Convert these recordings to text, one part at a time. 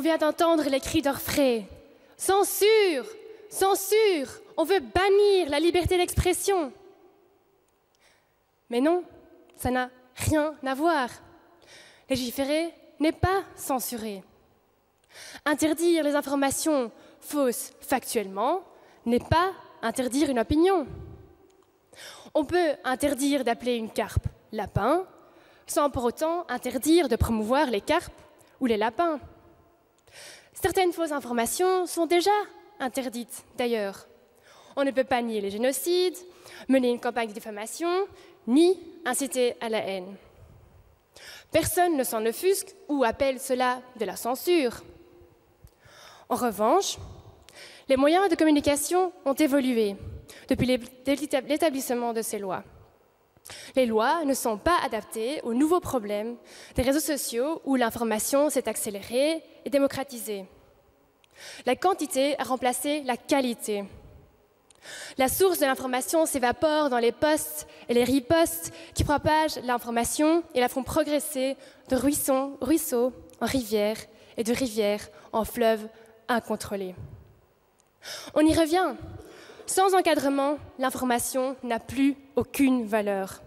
vient d'entendre les cris d'orfraie. Censure! Censure! On veut bannir la liberté d'expression. Mais non, ça n'a rien à voir. Légiférer n'est pas censurer. Interdire les informations fausses factuellement n'est pas interdire une opinion. On peut interdire d'appeler une carpe lapin sans pour autant interdire de promouvoir les carpes ou les lapins. Certaines fausses informations sont déjà interdites d'ailleurs. On ne peut pas nier les génocides, mener une campagne de diffamation, ni inciter à la haine. Personne ne s'en offusque ou appelle cela de la censure. En revanche, les moyens de communication ont évolué depuis l'établissement de ces lois. Les lois ne sont pas adaptées aux nouveaux problèmes des réseaux sociaux où l'information s'est accélérée et démocratisée. La quantité a remplacé la qualité. La source de l'information s'évapore dans les posts et les ripostes qui propagent l'information et la font progresser de ruisseaux en rivières et de rivières en fleuves incontrôlés. On y revient. Sans encadrement, l'information n'a plus aucune valeur.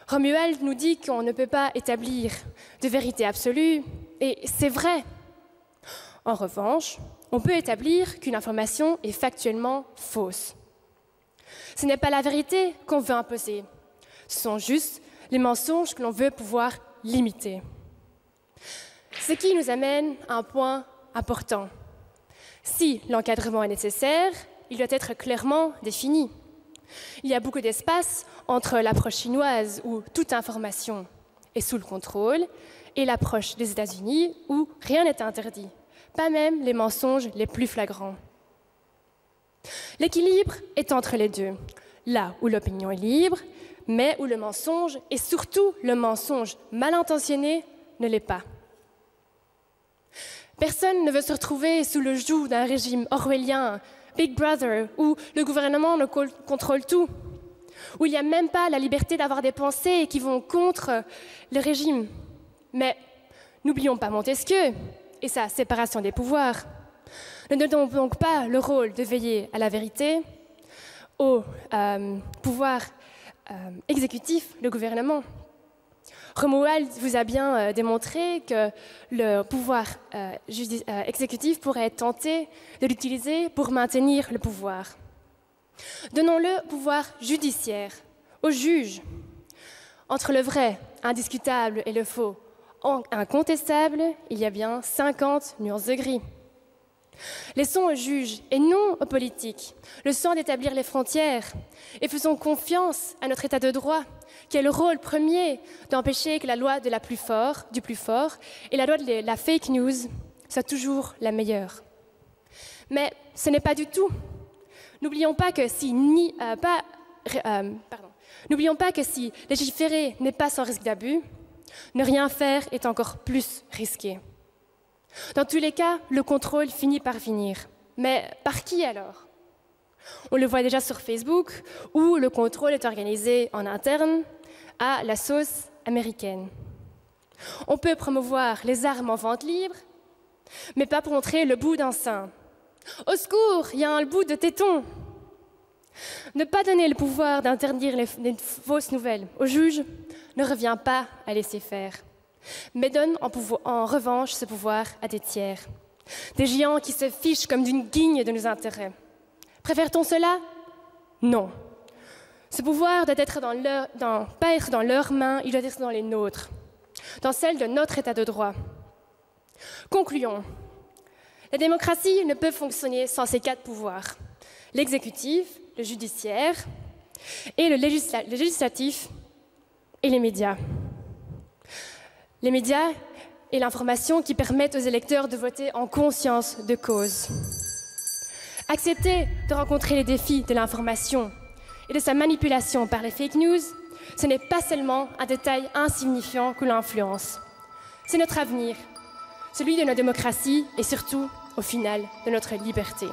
Romuald nous dit qu'on ne peut pas établir de vérité absolue, et c'est vrai. En revanche, on peut établir qu'une information est factuellement fausse. Ce n'est pas la vérité qu'on veut imposer, ce sont juste les mensonges que l'on veut pouvoir limiter. Ce qui nous amène à un point important. Si l'encadrement est nécessaire, il doit être clairement défini. Il y a beaucoup d'espace entre l'approche chinoise où toute information est sous le contrôle et l'approche des États-Unis où rien n'est interdit, pas même les mensonges les plus flagrants. L'équilibre est entre les deux, là où l'opinion est libre, mais où le mensonge, et surtout le mensonge mal intentionné, ne l'est pas. Personne ne veut se retrouver sous le joug d'un régime orwellien, Big Brother, où le gouvernement ne contrôle tout, où il n'y a même pas la liberté d'avoir des pensées qui vont contre le régime. Mais n'oublions pas Montesquieu et sa séparation des pouvoirs. Ne donnons donc pas le rôle de veiller à la vérité au pouvoir exécutif, le gouvernement. Romuald vous a bien démontré que le pouvoir exécutif pourrait être tenté de l'utiliser pour maintenir le pouvoir. Donnons le pouvoir judiciaire aux juges. Entre le vrai, indiscutable, et le faux, incontestable, il y a bien 50 nuances de gris. Laissons aux juges, et non aux politiques, le soin d'établir les frontières, et faisons confiance à notre État de droit, qui a le rôle premier d'empêcher que la loi du plus fort et la loi de la fake news soit toujours la meilleure. Mais ce n'est pas du tout. N'oublions pas que si légiférer n'est pas sans risque d'abus, ne rien faire est encore plus risqué. Dans tous les cas, le contrôle finit par venir. Mais par qui alors? On le voit déjà sur Facebook, où le contrôle est organisé en interne à la sauce américaine. On peut promouvoir les armes en vente libre, mais pas pour montrer le bout d'un sein. Au secours, il y a un bout de téton. Ne pas donner le pouvoir d'interdire les fausses nouvelles aux juges ne revient pas à laisser faire, mais donne en revanche ce pouvoir à des tiers, des géants qui se fichent comme d'une guigne de nos intérêts. Préfère-t-on cela? Non. Ce pouvoir doit être pas être dans leurs mains, il doit être dans les nôtres, dans celle de notre État de droit. Concluons. La démocratie ne peut fonctionner sans ces 4 pouvoirs. L'exécutif, le judiciaire, et le législatif et les médias. Les médias et l'information qui permettent aux électeurs de voter en conscience de cause. Accepter de rencontrer les défis de l'information et de sa manipulation par les fake news, ce n'est pas seulement un détail insignifiant que l'on influence. C'est notre avenir, celui de notre démocratie et surtout, au final, de notre liberté.